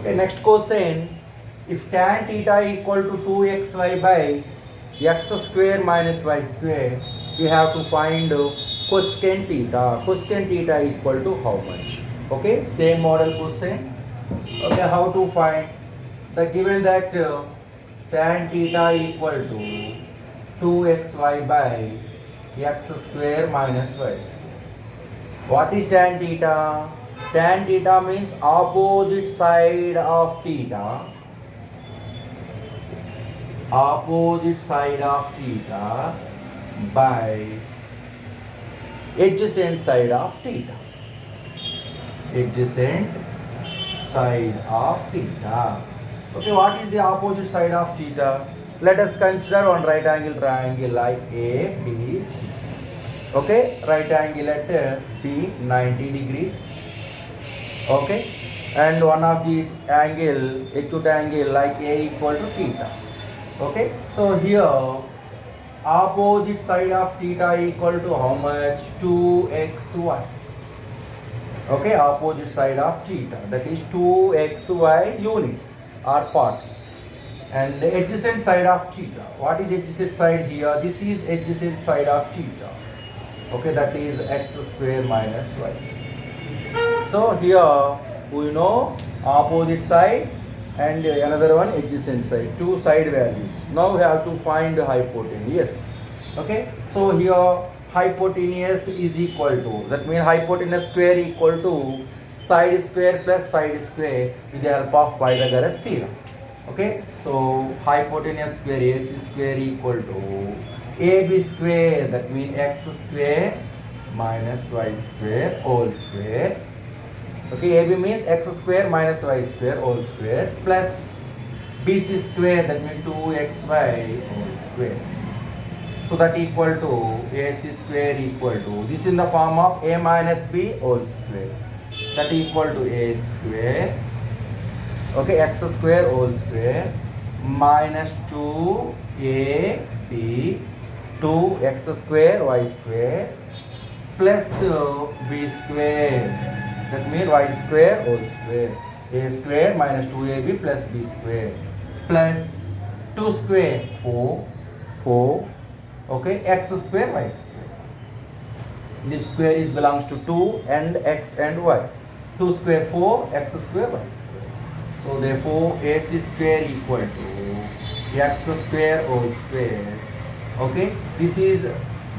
Okay, next question. If tan theta equal to 2xy by x square minus y square, we have to find cosecant theta. Cosecant theta equal to how much? Okay, same model question. Okay, how to find? The given that tan theta equal to 2xy by x square minus y square. What is tan theta? Tan theta means opposite side of theta. Opposite side of theta by adjacent side of theta. Adjacent side of theta. Okay, what is the opposite side of theta? Let us consider one right angle triangle like A, B, C. Okay, right angle at B 90 degrees. Okay, and one of the angle, acute angle like A equal to theta. Okay, so here opposite side of theta equal to how much? 2xy. Okay, opposite side of theta, that is 2xy units or parts. And the adjacent side of theta, what is adjacent side here? This is adjacent side of theta. Okay, that is x square minus y square. So here we know opposite side and another one adjacent side, two side values. Now we have to find hypotenuse. Okay, so here hypotenuse is equal to, that means hypotenuse square equal to side square plus side square with the help of Pythagoras theorem. Okay, so hypotenuse square AC square equal to AB square, that means x square minus y square whole square. Okay, AB means x square minus y square whole square plus BC square, that means 2xy whole square. So that equal to AC square equal to, this is in the form of A minus B whole square. That equal to A square, okay, x square whole square minus 2AB 2x square y square plus b square, that means y square whole square. A square minus 2ab plus b square plus 2 square 4, okay, x square y square. This square is belongs to 2 and x and y. 2 square 4, x square y square. So therefore AC square equal to x square whole square. Okay, this is,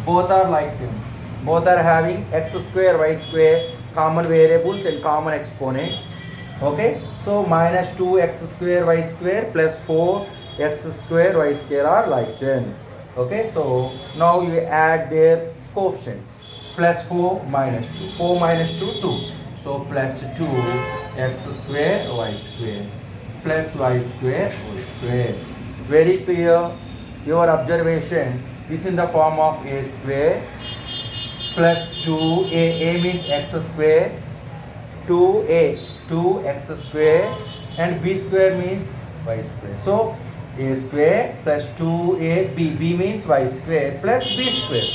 both are like terms, both are having x square y square common variables and common exponents. Okay, so minus 2x square y square plus 4x square y square are like terms. Okay, so now you add their coefficients, plus 4 minus 2, 4 minus 2 2, so plus 2x square y square plus y square whole square. Very clear your observation. This is in the form of a square plus 2a, a means x square, 2a 2x square, and b square means y square. So a square plus 2ab, b means y square plus b square,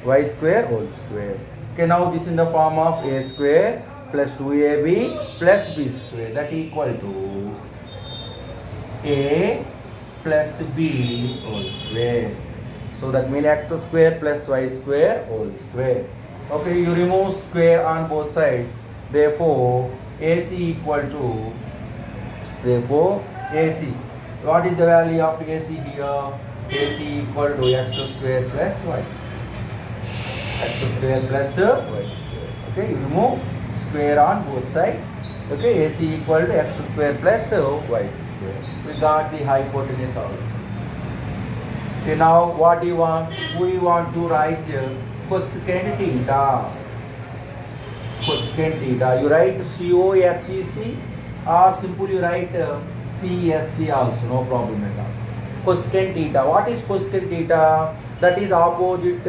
y square whole square. Okay, now this is in the form of a square plus 2ab plus b square, that equal to a plus b whole square. So that means x square plus y square whole square. Okay, you remove square on both sides. Therefore, AC equal to, therefore AC. What is the value of AC here? AC equal to x square plus y square. X square plus y square. Okay, you remove square on both sides. Okay, AC equal to x square plus y square. We got the hypotenuse also. Okay, now what do you want? We want to write cosecant theta. Cosecant theta. You write COSEC or simply you write CSC also, no problem at all. Cosecant theta. What is cosecant theta? That is opposite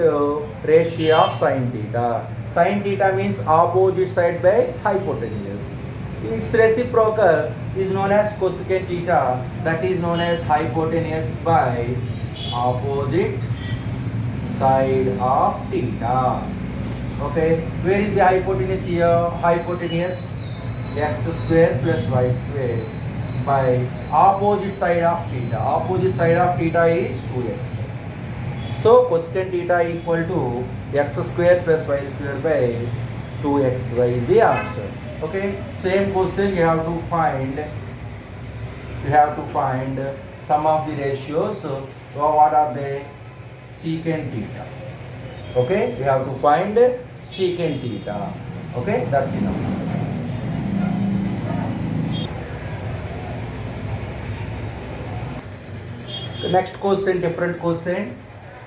ratio of sin theta. Sin theta means opposite side by hypotenuse. Its reciprocal is known as cosecant theta, that is known as hypotenuse by opposite side of theta. Okay, where is the hypotenuse here? Hypotenuse x square plus y square by opposite side of theta. Opposite side of theta is 2x. So cosecant theta equal to x square plus y square by 2xy is the answer. Okay, same question you have to find. You have to find sum of the ratios. So what are they? Secant theta. Okay, we have to find secant theta. Okay, that's enough. The next question, different question.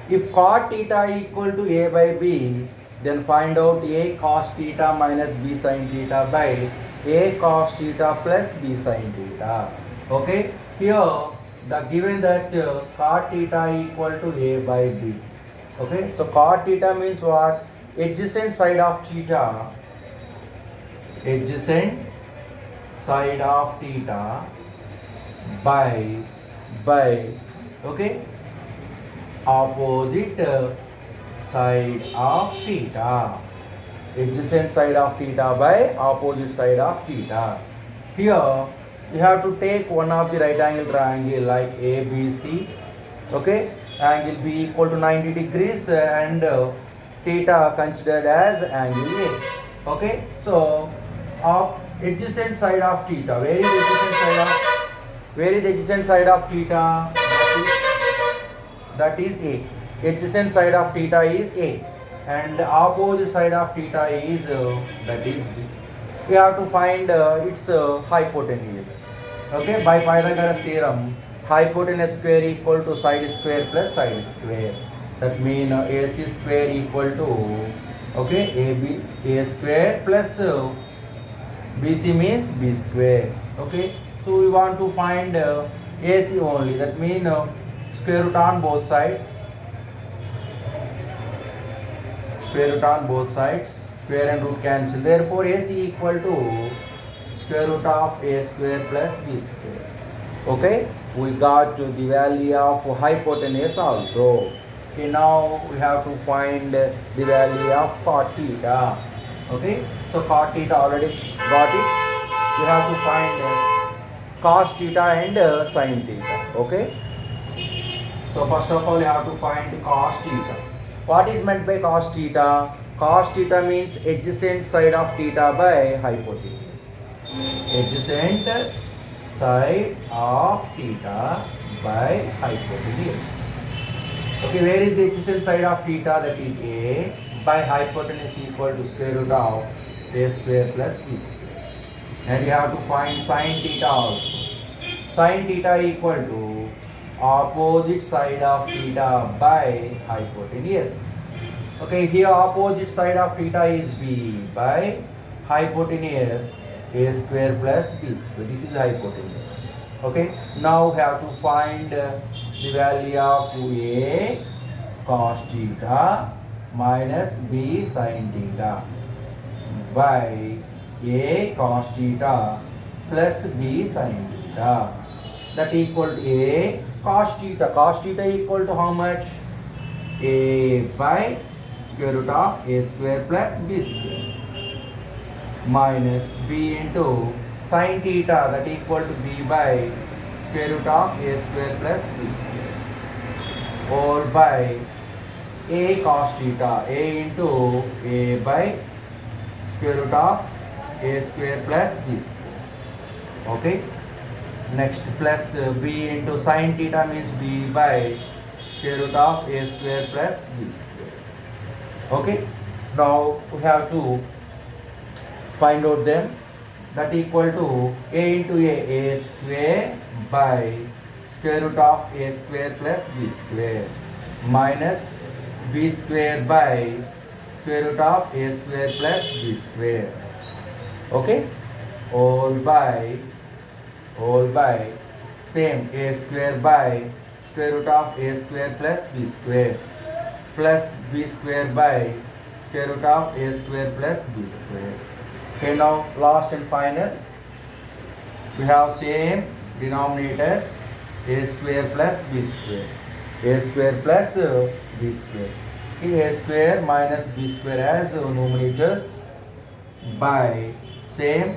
If cot theta equal to a by b, then find out a cos theta minus b sin theta by a cos theta plus b sin theta. Okay, here the given that cot theta equal to a by b. Okay, so cot theta means what? Adjacent side of theta. Adjacent side of theta by okay, opposite side of theta. Adjacent side of theta by opposite side of theta. Here you have to take one of the right angle triangle like ABC. Okay, angle B equal to 90 degrees and theta considered as angle A. Okay, so adjacent side of theta. Where is adjacent side of theta? That is A. Adjacent side of theta is A, and opposite side of theta is that is B. We have to find its hypotenuse. Okay, by Pythagoras theorem, hypotenuse square equal to side square plus side square. That means AC square equal to AB A square plus BC means B square. Okay, so we want to find AC only. That means square root on both sides. Square root on both sides. Square and root cancel. Therefore, AC equal to square root of A square plus B square. Okay, we got the value of hypotenuse also. Okay, now we have to find the value of cot theta. Okay, so cot theta already got it. We have to find cos theta and sin theta. Okay, so first of all you have to find cos theta. What is meant by cos theta? Cos theta means adjacent side of theta by hypotenuse. Adjacent side of theta by hypotenuse. Okay, where is the adjacent side of theta? That is A by hypotenuse equal to square root of A square plus B square. And you have to find sin theta also. Sin theta equal to opposite side of theta by hypotenuse. Okay, here opposite side of theta is B by hypotenuse A square plus B square. This is hypotenuse. Okay, now we have to find the value of A cos theta minus B sin theta by A cos theta plus B sin theta. That equal to A cos theta. Cos theta equal to how much? A by square root of A square plus B square minus B into sin theta, that equal to B by square root of A square plus B square, or by A cos theta, A into A by square root of A square plus B square. Okay, next plus B into sin theta means B by square root of A square plus B square. Okay, now we have to find out them. That equal to A into A square by square root of A square plus B square minus B square by square root of A square plus B square. Okay, all by same A square by square root of A square plus B square plus B square by square root of A square plus B square. Okay, now last and final, we have same denominators, A square plus B square, A square plus B square. Okay, A square minus B square as numerators by same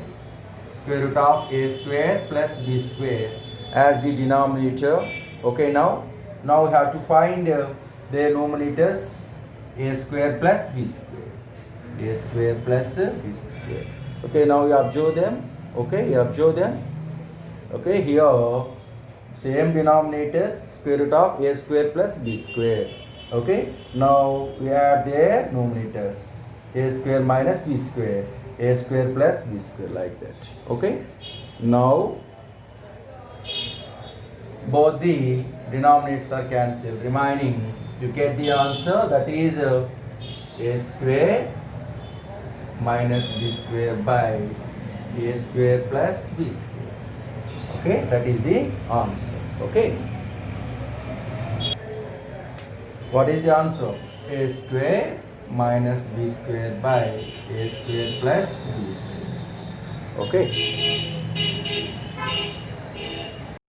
square root of a square plus b square as the denominator. Okay, now we have to find their numerators, a square plus b square, a square plus b square. Okay, now you observe them. Okay, you observe them. Okay, here same denominators, square root of a square plus b square. Okay, now we add their numerators, a square minus b square, a square plus b square, like that. Okay, now both the denominators are cancelled, remaining you get the answer, that is a square minus b square by a square plus b square. Okay, that is the answer. Okay, what is the answer? A square minus b square by a square plus b square. Okay.